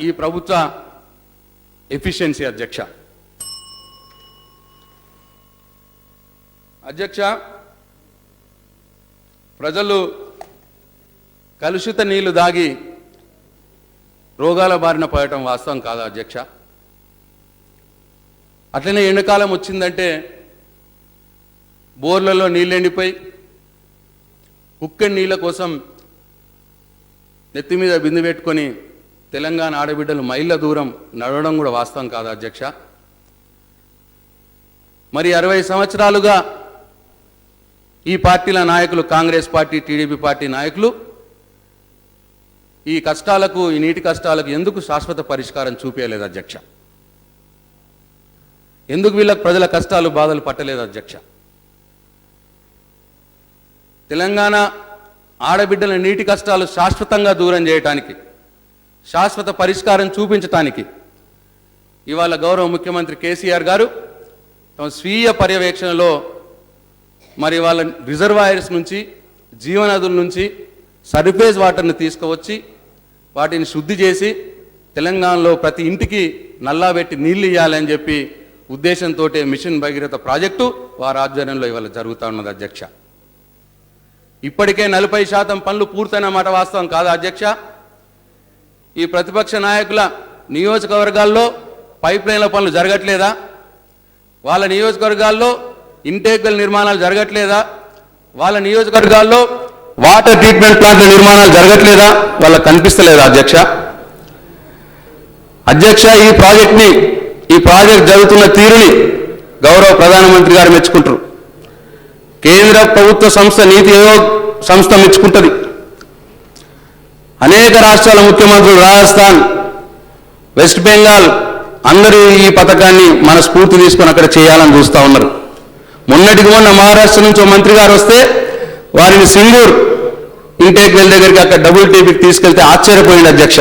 ఈ ప్రభుత్వ ఎఫిషియన్సీ అధ్యక్ష. అధ్యక్ష, ప్రజలు కలుషిత నీళ్లు దాగి రోగాల బారిన పడటం వాస్తవం కాదా అధ్యక్ష? అట్లనే ఎండాకాలం వచ్చిందంటే బోర్లలో నీళ్ళు ఎండిపోయి కుక్కెడి నీళ్ళ కోసం నెత్తి మీద బిందు పెట్టుకొని తెలంగాణ ఆడబిడ్డలు మైళ్ళ దూరం నడవడం కూడా వాస్తవం కాదా అధ్యక్ష? మరి 60 సంవత్సరాలుగా ఈ పార్టీల నాయకులు, కాంగ్రెస్ పార్టీ, టీడీపీ పార్టీ నాయకులు ఈ కష్టాలకు, ఈ నీటి కష్టాలకు ఎందుకు శాశ్వత పరిష్కారం చూపించలేదు అధ్యక్ష? ఎందుకు వీళ్ళకి ప్రజల కష్టాలు, బాధలు పట్టలేదు అధ్యక్ష? తెలంగాణ ఆడబిడ్డల నీటి కష్టాలు శాశ్వతంగా దూరం చేయటానికి, శాశ్వత పరిష్కారం చూపించటానికి ఇవాళ గౌరవ ముఖ్యమంత్రి కేసీఆర్ గారు తమ స్వీయ పర్యవేక్షణలో మరి వాళ్ళ రిజర్వాయర్స్ నుంచి, జీవనదుల నుంచి సర్ఫేస్ వాటర్ని తీసుకువచ్చి వాటిని శుద్ధి చేసి తెలంగాణలో ప్రతి ఇంటికి నల్లా పెట్టి నీళ్ళు ఇవ్వాలని చెప్పి ఉద్దేశంతో మిషన్ భగీరథ ప్రాజెక్టు వారి ఆధ్వర్యంలో ఇవాళ జరుగుతూ ఉన్నది అధ్యక్ష. ఇప్పటికే 40% పనులు పూర్తయిన మాట వాస్తవం కాదా అధ్యక్ష? ఈ ప్రతిపక్ష నాయకుల నియోజకవర్గాల్లో పైప్ లైన్ల పనులు జరగట్లేదా? వాళ్ళ నియోజకవర్గాల్లో ఇంటేక్ల నిర్మాణాలు జరగట్లేదా? వాళ్ళ నియోజకవర్గాల్లో వాటర్ ట్రీట్మెంట్ ప్లాంట్ల నిర్మాణాలు జరగట్లేదా? వాళ్ళకి కనిపిస్తలేదా అధ్యక్ష? అధ్యక్ష, ఈ ప్రాజెక్ట్ జరుగుతున్న తీరుని గౌరవ ప్రధానమంత్రి గారు మెచ్చుకుంటారు. కేంద్ర ప్రభుత్వ సంస్థ నీతి ఆయోగ్ సంస్థ మెచ్చుకుంటుంది. అనేక రాష్ట్రాల ముఖ్యమంత్రులు, రాజస్థాన్, వెస్ట్ బెంగాల్ అందరూ ఈ పథకాన్ని మన స్ఫూర్తి తీసుకొని అక్కడ చేయాలని చూస్తూ ఉన్నారు. మొన్నటికి మొన్న మహారాష్ట్ర నుంచి ఒక మంత్రి గారు వస్తే వారిని సింగూర్ ఇంటేక్ వెల్ దగ్గరికి అక్కడ WTPకి తీసుకెళ్తే ఆశ్చర్యపోయింది అధ్యక్ష.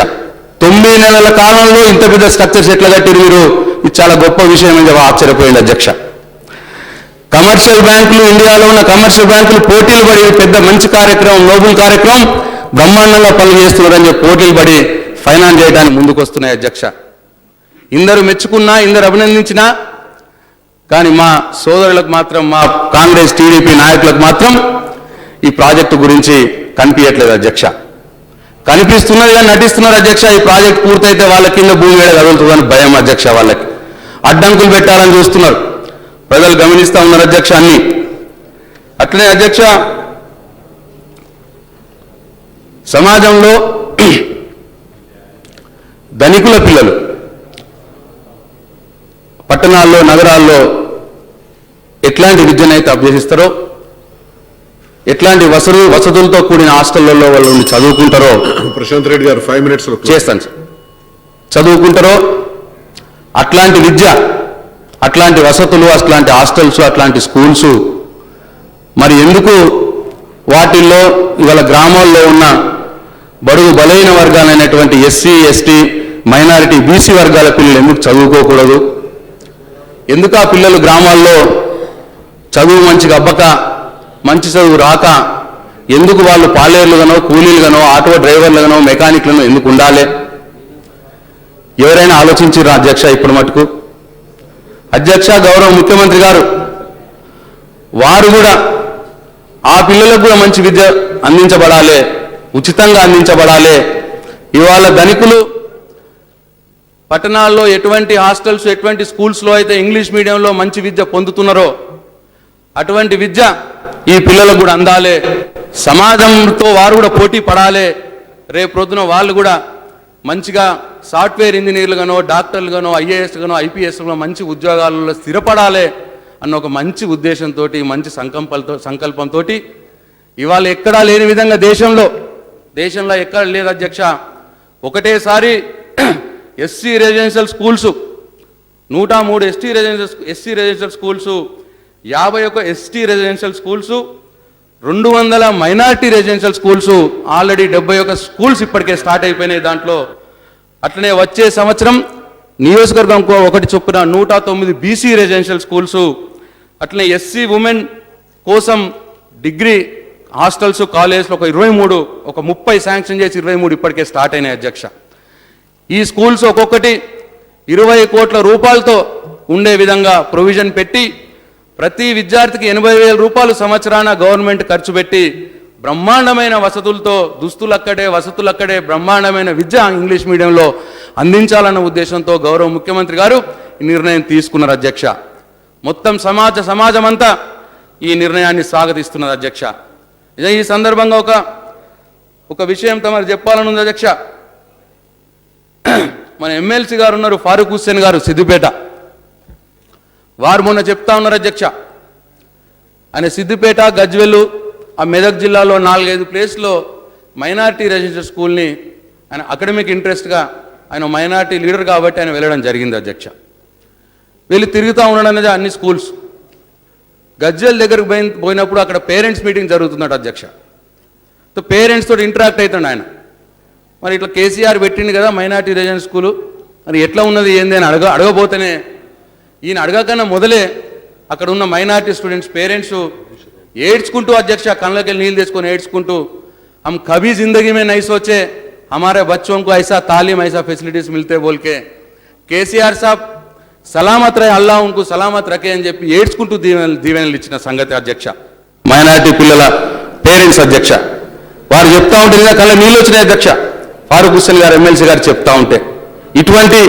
9 నెలల కాలంలో ఇంత పెద్ద స్ట్రక్చర్స్ ఎట్లా కట్టిరు మీరు? ఇది చాలా గొప్ప విషయం అని చెప్పి ఆశ్చర్యపోయింది అధ్యక్ష. కమర్షియల్ బ్యాంకులు, ఇండియాలో ఉన్న కమర్షియల్ బ్యాంకులు పోటీలు పడి పెద్ద మంచి కార్యక్రమం, నోబుల్ కార్యక్రమం బ్రహ్మాండంగా పనులు చేస్తున్నారని చెప్పి పోటీలు పడి ఫైనాన్స్ చేయడానికి ముందుకు వస్తున్నాయి అధ్యక్ష. ఇందరు మెచ్చుకున్నా, ఇందరు అభినందించినా కానీ మా సోదరులకు మాత్రం, మా కాంగ్రెస్ టీడీపీ నాయకులకు మాత్రం ఈ ప్రాజెక్టు గురించి కనిపించట్లేదు అధ్యక్ష. కనిపిస్తున్నది కానీ నటిస్తున్నారు అధ్యక్ష. ఈ ప్రాజెక్ట్ పూర్తయితే వాళ్ళ కింద భూమి వేడ కదులుతుందని భయం అధ్యక్ష. వాళ్ళకి అడ్డంకులు పెట్టాలని చూస్తున్నారు. ప్రజలు గమనిస్తూ ఉన్నారు అధ్యక్ష అన్ని. అట్లనే అధ్యక్ష, సమాజంలో ధనికుల పిల్లలు పట్టణాల్లో, నగరాల్లో ఎట్లాంటి విద్యనైతే అభ్యసిస్తారో, ఎట్లాంటి వసతులతో కూడిన హాస్టళ్లలో వాళ్ళు చదువుకుంటారో, ప్రశాంత్ రెడ్డి గారు 5 minutes చేస్తాను సార్, చదువుకుంటారో అట్లాంటి విద్య, అట్లాంటి వసతులు, అట్లాంటి హాస్టల్స్, అట్లాంటి స్కూల్స్ మరి ఎందుకు వాటిల్లో ఇవాళ గ్రామాల్లో ఉన్న బడుగు బలైన వర్గాలైనటువంటి ఎస్సీ, ఎస్టీ, మైనారిటీ, బీసీ వర్గాల పిల్లలు ఎందుకు చదువుకోకూడదు? ఎందుకు ఆ పిల్లలు గ్రామాల్లో చదువు మంచిగా అబ్బక, మంచి చదువు రాక ఎందుకు వాళ్ళు పాలేర్లుగానో, కూలీలుగానో, ఆటో డ్రైవర్లుగానో, మెకానిక్లను ఎందుకు ఉండాలి? ఎవరైనా ఆలోచించారా అధ్యక్ష? ఇప్పుడు మటుకు అధ్యక్ష, గౌరవ ముఖ్యమంత్రి గారు వారు కూడా ఆ పిల్లలకు కూడా మంచి విద్య అందించబడాలి, ఉచితంగా అందించబడాలి. ఇవాళ ధనికులు పట్టణాల్లో ఎటువంటి హాస్టల్స్, ఎటువంటి స్కూల్స్లో అయితే ఇంగ్లీష్ మీడియంలో మంచి విద్య పొందుతున్నారో అటువంటి విద్య ఈ పిల్లలకు కూడా అందాలి. సమాజంతో వారు కూడా పోటీ పడాలి. రేపు ప్రొద్దున వాళ్ళు కూడా మంచిగా సాఫ్ట్వేర్ ఇంజనీర్లుగానో, డాక్టర్లుగానో, IAS గానో, IPS గానో మంచి ఉద్యోగాలలో స్థిరపడాలి అన్న ఒక మంచి ఉద్దేశంతో, మంచి సంకల్పంతో ఇవాళ ఎక్కడా లేని విధంగా దేశంలో ఎక్కడ లేదు అధ్యక్ష. ఒకటేసారి SC residential schools 103 SC residential schools, 51 ST residential schools, 200 minority residential schools, already 71 schools ఇప్పటికే స్టార్ట్ అయిపోయినాయి దాంట్లో. అట్లనే వచ్చే సంవత్సరం నియోజకవర్గం ఒకటి చొప్పున 109 బీసీ రెసిడెన్షియల్ స్కూల్స్, అట్లనే ఎస్సీ ఉమెన్ కోసం డిగ్రీ హాస్టల్స్, కాలేజ్లు ఒక 23, ఒక 30 శాంక్షన్ చేసి 23 ఇప్పటికే స్టార్ట్ అయినాయి అధ్యక్ష. ఈ స్కూల్స్ ఒక్కొక్కటి 20 కోట్ల రూపాయలతో ఉండే విధంగా ప్రొవిజన్ పెట్టి ప్రతి విద్యార్థికి 80,000 రూపాయలు సంవత్సరాన గవర్నమెంట్ ఖర్చు పెట్టి బ్రహ్మాండమైన వసతులతో, దుస్తులక్కడే, వసతులక్కడే బ్రహ్మాండమైన విద్య ఇంగ్లీష్ మీడియంలో అందించాలన్న ఉద్దేశంతో గౌరవ ముఖ్యమంత్రి గారు ఈ నిర్ణయం తీసుకున్నారు అధ్యక్ష. మొత్తం సమాజం అంతా ఈ నిర్ణయాన్ని స్వాగతిస్తున్నది అధ్యక్ష. ఈ సందర్భంగా ఒక విషయం తమరు చెప్పాలని ఉంది అధ్యక్ష. మన ఎమ్మెల్సీ గారు ఉన్నారు, ఫారూక్ హుస్సేన్ గారు, సిద్దిపేట. వారు మొన్న చెప్తా ఉన్నారు అధ్యక్ష, ఆయన సిద్దిపేట, గజ్వెల్, ఆ మెదక్ జిల్లాలో 4-5 ప్లేస్లో మైనారిటీ రెసిడెన్షియల్ స్కూల్ని ఆయన అకాడమిక్ ఇంట్రెస్ట్గా ఆయన మైనారిటీ లీడర్ కాబట్టి ఆయన వెళ్ళడం జరిగింది అధ్యక్ష. వెళ్ళి తిరుగుతూ ఉండడం అనేది అన్ని స్కూల్స్. గజ్జల్ దగ్గరకు పోయినప్పుడు అక్కడ పేరెంట్స్ మీటింగ్ జరుగుతుందట అధ్యక్ష. పేరెంట్స్ తోటి ఇంటరాక్ట్ అవుతాడు ఆయన. మరి ఇట్లా కేసీఆర్ పెట్టింది కదా మైనారిటీ రెసిడెన్షియల్ స్కూలు, మరి ఎట్లా ఉన్నది ఏంది అని అడగబోతేనే ఈయన అడగకన్నా మొదలే అక్కడ ఉన్న మైనారిటీ స్టూడెంట్స్ పేరెంట్స్ ఏడ్చుకుంటూ అధ్యక్ష కళ్ళకి నీళ్ళు తెచ్చుకొని ఏడ్చుకుంటూ हम कभी जिंदगी में नहीं सोचे हमारे बच्चों को ऐसा तालीम ऐसा फैसिलिटीज मिलते बोल के केसीआर साहब సలామత్ రహే అల్లా ఉनको సలామత్ రఖే అని చెప్పి ఏడ్చుకుంటూ దీవెనలు ఇచ్చిన సంగతి అధ్యక్ష. మైనారిటీ పిల్లల పేరెంట్స్ అధ్యక్ష వారు చెప్తా ఉంటే కళ్ళ నీళ్ళు వచ్చినాయి అధ్యక్ష. ఫారూక్ హుస్సేన్ గారు ఎమ్మెల్సీ గారు చెప్తా ఉంటే ఇటువంటి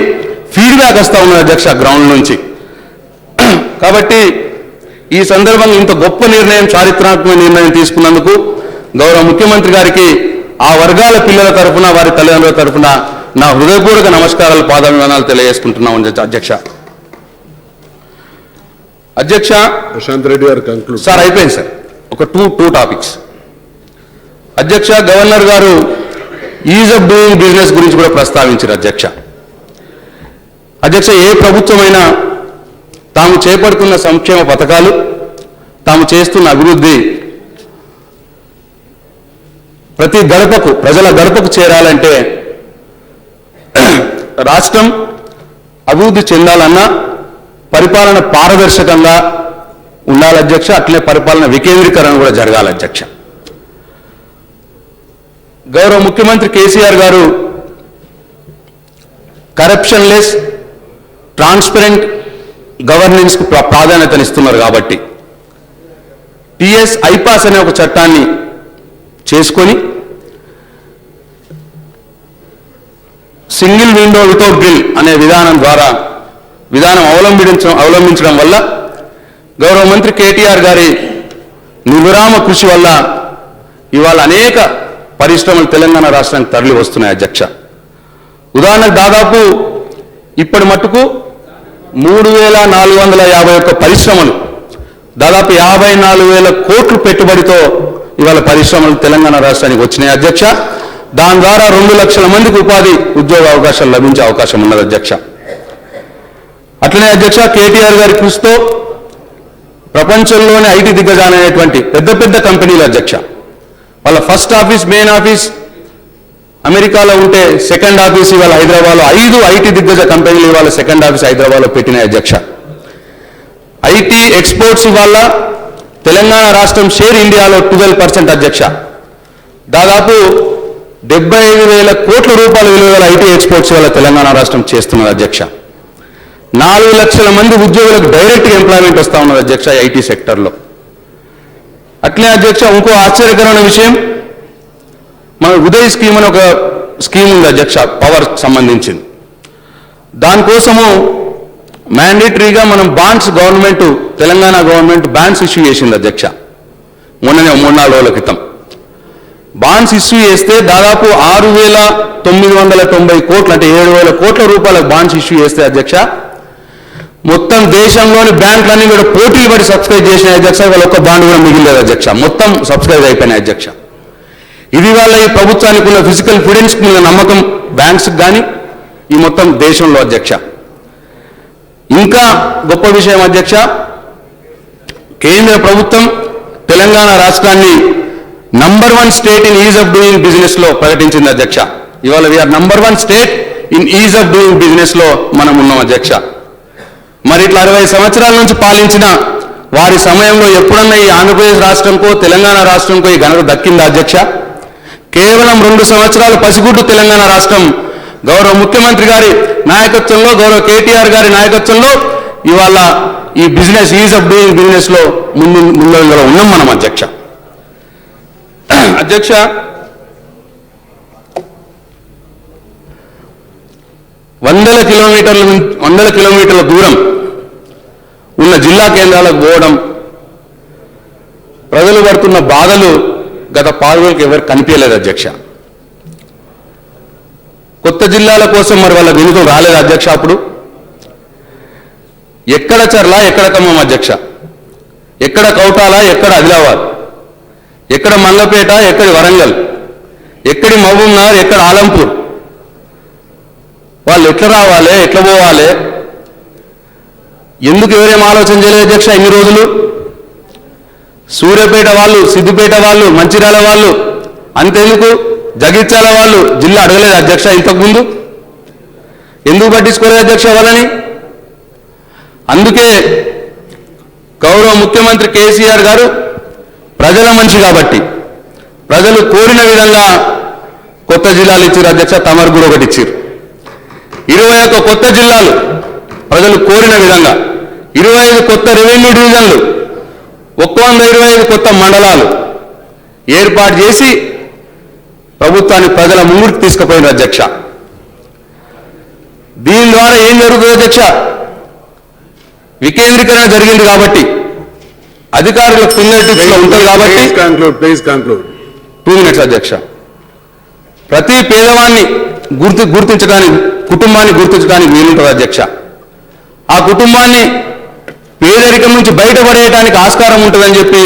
ఫీడ్బ్యాక్ వస్తూ ఉన్నది అధ్యక్ష గ్రౌండ్ నుంచి. కాబట్టి ఈ సందర్భంగా ఇంత గొప్ప నిర్ణయం చారిత్రాత్మక నిర్ణయం తీసుకున్నందుకు గౌరవ ముఖ్యమంత్రి గారికి ఆ వర్గాల పిల్లల తరఫున వారి తల్లిదండ్రుల తరఫున నా హృదయపూర్వక నమస్కారాలు పాదాభివందనాలు తెలియజేసుకుంటున్నాం అధ్యక్ష. అధ్యక్ష ప్రశాంత్ రెడ్డి గారు కంక్లూడ్. సార్ అయిపోయింది సార్. ఒక టూ టాపిక్స్ అధ్యక్ష. గవర్నర్ గారు ఈజ్ ఆఫ్ డూయింగ్ బిజినెస్ గురించి కూడా ప్రస్తావించారు అధ్యక్ష. అధ్యక్ష ఏ ప్రభుత్వమైనా తాము చేపడుతున్న సంక్షేమ పథకాలు తాము చేస్తున్న అభివృద్ధి ప్రతి గడపకు ప్రజల గడపకు చేరాలంటే రాష్ట్రం అభివృద్ధి చెందాలన్నా పరిపాలన పారదర్శకంగా ఉండాలి అధ్యక్ష. అట్లే పరిపాలన వికేంద్రీకరణ కూడా జరగాలి అధ్యక్ష. గౌరవ ముఖ్యమంత్రి కేసీఆర్ గారు కరప్షన్ లెస్ ట్రాన్స్పరెంట్ గవర్నెన్స్కు ప్రాధాన్యతనిస్తున్నారు కాబట్టి టిఎస్ ఐపాస్ అనే ఒక చట్టాన్ని చేసుకొని సింగిల్ విండో వితౌట్ గ్రిల్ అనే విధానం అవలంబించడం వల్ల గౌరవ మంత్రి కేటీఆర్ గారి నిర్విరామ కృషి వల్ల ఇవాళ అనేక పరిశ్రమలు తెలంగాణ రాష్ట్రానికి తరలి వస్తున్నాయి అధ్యక్ష. ఉదాహరణకు దాదాపు ఇప్పటి మట్టుకు 3,451 పరిశ్రమలు దాదాపు 54,000 కోట్ల పెట్టుబడితో ఇవాళ పరిశ్రమలు తెలంగాణ రాష్ట్రానికి వచ్చినాయి అధ్యక్ష. దాని ద్వారా 2 లక్షల మందికి ఉపాధి ఉద్యోగ అవకాశాలు లభించే అవకాశం ఉన్నది అధ్యక్ష. అట్లనే అధ్యక్ష కేటీఆర్ గారి కృషితో ప్రపంచంలోనే ఐటీ దిగ్గజాలైనటువంటి పెద్ద పెద్ద కంపెనీలు అధ్యక్ష వాళ్ళ ఫస్ట్ ఆఫీస్ మెయిన్ ఆఫీస్ అమెరికాలో ఉంటే సెకండ్ ఆఫీస్ ఇవాళ హైదరాబాద్లో 5 ఐటీ దిగ్గజ కంపెనీలు ఇవాళ సెకండ్ ఆఫీస్ హైదరాబాద్లో పెట్టినాయి అధ్యక్ష. ఐటీ ఎక్స్పోర్ట్స్ ఇవాళ తెలంగాణ రాష్ట్రం షేర్ ఇండియాలో 12% అధ్యక్ష. దాదాపు 75,000 కోట్ల రూపాయల విలువ ఐటీ ఎక్స్పోర్ట్స్ వల్ల తెలంగాణ రాష్ట్రం చేస్తున్నది అధ్యక్ష. 4 లక్షల మంది ఉద్యోగులకు డైరెక్ట్ ఎంప్లాయ్మెంట్ వస్తూ ఉన్నది అధ్యక్ష ఐటీ సెక్టర్లో. అట్లే అధ్యక్ష ఇంకో ఆశ్చర్యకరమైన విషయం మన ఉదయ్ స్కీమ్ అని ఒక స్కీమ్ ఉంది అధ్యక్ష పవర్ సంబంధించింది. దానికోసము మ్యాండేటరీగా మనం bonds Telangana government bonds issue చేసింది అధ్యక్ష. మొన్ననే 3-4 రోజుల క్రితం బాండ్స్ ఇష్యూ చేస్తే దాదాపు 6,990 కోట్లు అంటే 7,000 కోట్ల రూపాయల బాండ్స్ ఇష్యూ చేస్తే అధ్యక్ష మొత్తం దేశంలోని బ్యాంకులన్నీ కూడా పోటీలు పడి సబ్స్క్రైబ్ చేసిన అధ్యక్ష. వాళ్ళ ఒక్క బాండ్ కూడా మిగిలేదు అధ్యక్ష. మొత్తం సబ్స్క్రైబ్ అయిపోయినాయి అధ్యక్ష. ఇది వాళ్ళ ఈ ప్రభుత్వానికి ఉన్న ఫిజికల్ ఫిడెన్స్ మీద నమ్మకం బ్యాంక్స్కి కానీ ఈ మొత్తం దేశంలో అధ్యక్ష. ఇంకా గొప్ప విషయం అధ్యక్ష కేంద్ర ప్రభుత్వం తెలంగాణ రాష్ట్రాన్ని number 1 state in ease of doing business లో ప్రకటించింది అధ్యక్ష. ఇవాళ we are number 1 state in ease of doing business లో మనం ఉన్నాం అధ్యక్ష. మరి ఇట్లా 60 సంవత్సరాల నుంచి పాలించిన వారి సమయంలో ఎప్పుడన్నా ఈ ఆంధ్రప్రదేశ్ రాష్ట్రంకో తెలంగాణ రాష్ట్రంకో ఈ ఘనత దక్కిందా అధ్యక్ష? కేవలం 2 సంవత్సరాలు పసిగుడ్డు తెలంగాణ రాష్ట్రం గౌరవ ముఖ్యమంత్రి గారి నాయకత్వంలో గౌరవ కేటీఆర్ గారి నాయకత్వంలో ఇవాళ ఈ business is of doing business లో ముందంజలో ఉన్నాం మనం అధ్యక్ష. అధ్యక్ష వందల కిలోమీటర్ల దూరం ఉన్న జిల్లా కేంద్రాలకు పోవడం ప్రజలు పడుతున్న బాధలు గత 10 రోజులకు ఎవరు కనిపించలేదు అధ్యక్ష. కొత్త జిల్లాల కోసం మరి వాళ్ళ వినుతం రాలేదు అధ్యక్ష. అప్పుడు ఎక్కడ చర్ల ఎక్కడ ఖమ్మం అధ్యక్ష, ఎక్కడ కౌటాల ఎక్కడ ఆదిలాబాద్, ఎక్కడ మల్లపేట ఎక్కడి వరంగల్, ఎక్కడి మహబూబ్ నగర్ ఎక్కడ ఆలంపూర్, వాళ్ళు ఎట్లా రావాలి, ఎట్లా పోవాలి, ఎందుకు ఎవరేం ఆలోచన చేయలేదు అధ్యక్ష ఇన్ని రోజులు? సూర్యాపేట వాళ్ళు, సిద్దిపేట వాళ్ళు, మంచిర్యాల వాళ్ళు, అంతెందుకు జగిత్యాల వాళ్ళు జిల్లా అడగలేదు అధ్యక్ష ఇంతకుముందు? ఎందుకు పట్టించుకోలేదు అధ్యక్ష వాళ్ళని? అందుకే గౌరవ ముఖ్యమంత్రి కేసీఆర్ గారు ప్రజల మనిషి కాబట్టి ప్రజలు కోరిన విధంగా కొత్త జిల్లాలు ఇచ్చారు అధ్యక్ష. తమరు కూడా ఒకటి ఇచ్చారు. 21 కొత్త జిల్లాలు ప్రజలు కోరిన విధంగా, 25 కొత్త రెవెన్యూ డివిజన్లు, 125 కొత్త మండలాలు ఏర్పాటు చేసి ప్రభుత్వాన్ని ప్రజల ముందుకు తీసుకుపోయిన అధ్యక్ష. దీని ద్వారా ఏం జరుగుతుంది అధ్యక్ష? వికేంద్రీకరణ జరిగింది కాబట్టి, అధికారులకు ఫింగర్ టిప్స్ లో ఉంటుంది కాబట్టి. Please conclude. 2 minutes అధ్యక్ష. ప్రతి పేదవాన్ని గుర్తించడానికి, కుటుంబాన్ని గుర్తించడానికి వీలుంటుంది అధ్యక్ష. ఆ కుటుంబాన్ని పేదరికం నుంచి బయటపడేయడానికి ఆస్కారం ఉంటుందని చెప్పి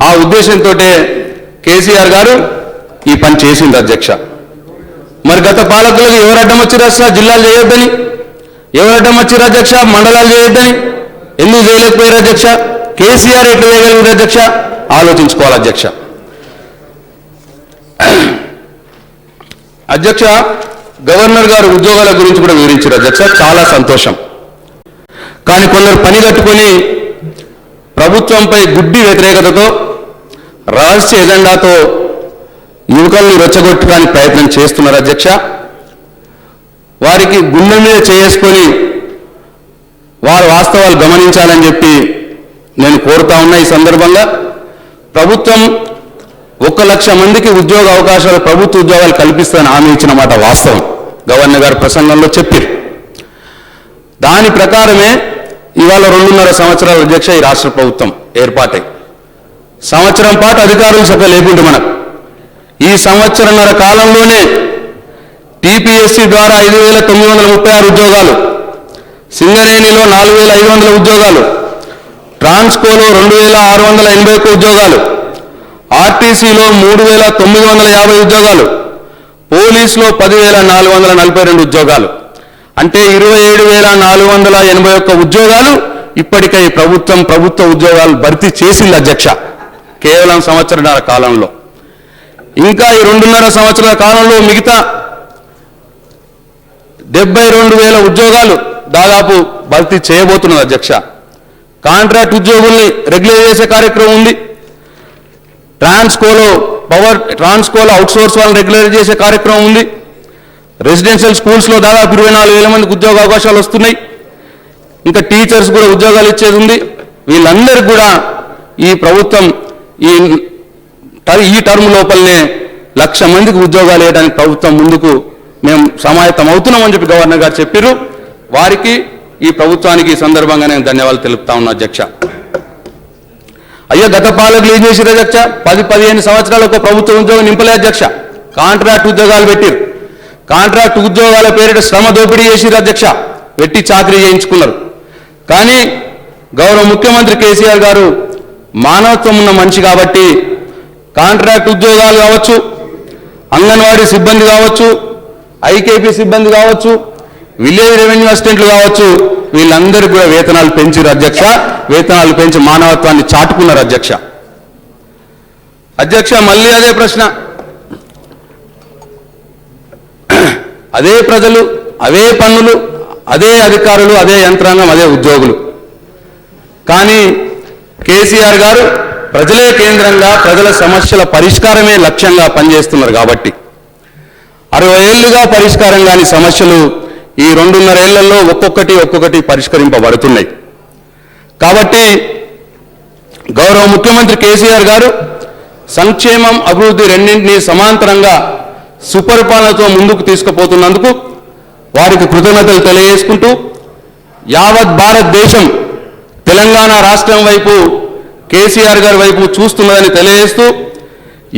ఆ ఉద్దేశంతో కేసీఆర్ గారు ఈ పని చేసింది అధ్యక్ష. మరి గత పాలకులకు ఎవరు అడ్డం వచ్చిరా జిల్లాలు చేయొద్దని? ఎవరు అడ్డం వచ్చిరా అధ్యక్ష మండలాలు చేయొద్దని? ఎందుకు చేయలేకపోయారు అధ్యక్ష? కేసీఆర్ ఎట్లా చేయగలిగారు అధ్యక్ష? ఆలోచించుకోవాలి అధ్యక్ష. అధ్యక్ష, గవర్నర్ గారు ఉద్యోగాల గురించి కూడా వివరించారు అధ్యక్ష, చాలా సంతోషం. కానీ కొందరు పని కట్టుకొని ప్రభుత్వంపై గుడ్డి వ్యతిరేకతతో, రహస్య ఎజెండాతో యువకుల్ని రెచ్చగొట్టడానికి ప్రయత్నం చేస్తున్నారు అధ్యక్ష. వారికి గుండె మీద చేసుకొని వారు వాస్తవాలు గమనించాలని చెప్పి నేను కోరుతా ఉన్నా. ఈ సందర్భంగా ప్రభుత్వం 1,00,000 మందికి ఉద్యోగ అవకాశాలు, ప్రభుత్వ ఉద్యోగాలు కల్పిస్తానని హామీ ఇచ్చిన మాట వాస్తవం. గవర్నర్ గారు ప్రసంగంలో చెప్పారు. దాని ప్రకారమే ఇవాళ 2.5 సంవత్సరాల అధ్యక్ష ఈ రాష్ట్ర ప్రభుత్వం ఏర్పాటై సంవత్సరం పాటు అధికారులు సభ లేకుంటే మనకు ఈ సంవత్సరన్నర కాలంలోనే టీపీఎస్సీ ద్వారా 5,936 ఉద్యోగాలు, సింగరేణిలో 4,500 ఉద్యోగాలు, ట్రాన్స్కోలో 2,681 ఉద్యోగాలు, ఆర్టీసీలో 3,950 ఉద్యోగాలు, పోలీసులో 10,442 ఉద్యోగాలు, అంటే 27,481 ఉద్యోగాలు ఇప్పటికై ప్రభుత్వ ఉద్యోగాలు భర్తీ చేసింది అధ్యక్ష కేవలం సంవత్సరన్నర కాలంలో. ఇంకా ఈ 2.5 సంవత్సరాల కాలంలో మిగతా 72,000 ఉద్యోగాలు దాదాపు భర్తీ చేయబోతున్నది అధ్యక్ష. కాంట్రాక్ట్ ఉద్యోగుల్ని రెగ్యులర్ చేసే కార్యక్రమం ఉంది. ట్రాన్స్కోలో అవుట్సోర్స్ వాళ్ళని రెగ్యులర్ చేసే కార్యక్రమం ఉంది. రెసిడెన్షియల్ స్కూల్స్లో దాదాపు 24,000 మందికి ఉద్యోగ అవకాశాలు వస్తున్నాయి. ఇంకా టీచర్స్ కూడా ఉద్యోగాలు ఇచ్చేది ఉంది. వీళ్ళందరికీ కూడా ఈ ప్రభుత్వం ఈ టర్మ్ లోపలనే 1,00,000 మందికి ఉద్యోగాలు వేయడానికి ప్రభుత్వం ముందుకు మేము సమాయత్తం అవుతున్నామని చెప్పి గవర్నర్ గారు చెప్పారు. వారికి, ఈ ప్రభుత్వానికి ఈ సందర్భంగా నేను ధన్యవాదాలు తెలుపుతా ఉన్నా అధ్యక్ష. అయ్యో, గత పాలకులు ఏం చేశారు అధ్యక్ష? 10-15 సంవత్సరాలు ఒక ప్రభుత్వ ఉద్యోగం నింపలే అధ్యక్ష. కాంట్రాక్ట్ ఉద్యోగాలు పెట్టారు. కాంట్రాక్ట్ ఉద్యోగాల పేరిట శ్రమ దోపిడీ చేసిరు అధ్యక్ష. వెట్టి చాకరీ చేయించుకున్నారు. కానీ గౌరవ ముఖ్యమంత్రి కేసీఆర్ గారు మానవత్వం ఉన్న మనిషి కాబట్టి కాంట్రాక్ట్ ఉద్యోగాలు కావచ్చు, అంగన్వాడీ సిబ్బంది కావచ్చు, ఐకేపీ సిబ్బంది కావచ్చు, విలేజ్ రెవెన్యూ అసిస్టెంట్లు కావచ్చు, వీళ్ళందరికీ కూడా వేతనాలు పెంచారు అధ్యక్ష. వేతనాలు పెంచి మానవత్వాన్ని చాటుకున్నారు అధ్యక్ష. అధ్యక్ష, మళ్ళీ అదే ప్రశ్న. అదే ప్రజలు, అవే పన్నులు, అదే అధికారులు, అదే యంత్రాంగం, అదే ఉద్యోగులు. కానీ కేసీఆర్ గారు ప్రజలే కేంద్రంగా, ప్రజల సమస్యల పరిష్కారమే లక్ష్యంగా పనిచేస్తున్నారు కాబట్టి 60 ఏళ్లుగా పరిష్కారం కాని సమస్యలు ఈ 2.5 ఏళ్లలో ఒక్కొక్కటి పరిష్కరింపబడుతున్నాయి. కాబట్టి గౌరవ ముఖ్యమంత్రి కేసీఆర్ గారు సంక్షేమం, అభివృద్ధి రెండింటినీ సమాంతరంగా సుపరిపాలనతో ముందుకు తీసుకుపోతున్నందుకు వారికి కృతజ్ఞతలు తెలియజేసుకుంటూ, యావత్ భారతదేశం తెలంగాణ రాష్ట్రం వైపు, కేసీఆర్ గారి వైపు చూస్తున్నదని తెలియజేస్తూ,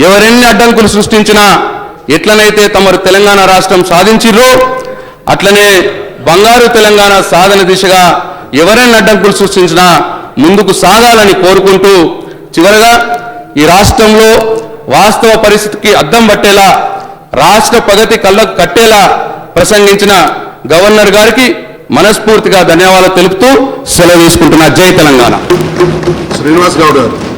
ఎవరెన్ని అడ్డంకులు సృష్టించినా, ఎట్లనైతే తమరు తెలంగాణ రాష్ట్రం సాధించిర్రో అట్లనే బంగారు తెలంగాణ సాధన దిశగా ఎవరైనా అడ్డంకులు సృష్టించినా ముందుకు సాగాలని కోరుకుంటూ, చివరగా ఈ రాష్ట్రంలో వాస్తవ పరిస్థితికి అద్దం పట్టేలా, రాష్ట్ర ప్రగతి కళ్ళకు కట్టేలా ప్రసంగించిన గవర్నర్ గారికి మనస్ఫూర్తిగా ధన్యవాదాలు తెలుపుతూ సెలవు తీసుకుంటున్నా. జై తెలంగాణ. Srinivas Gowda.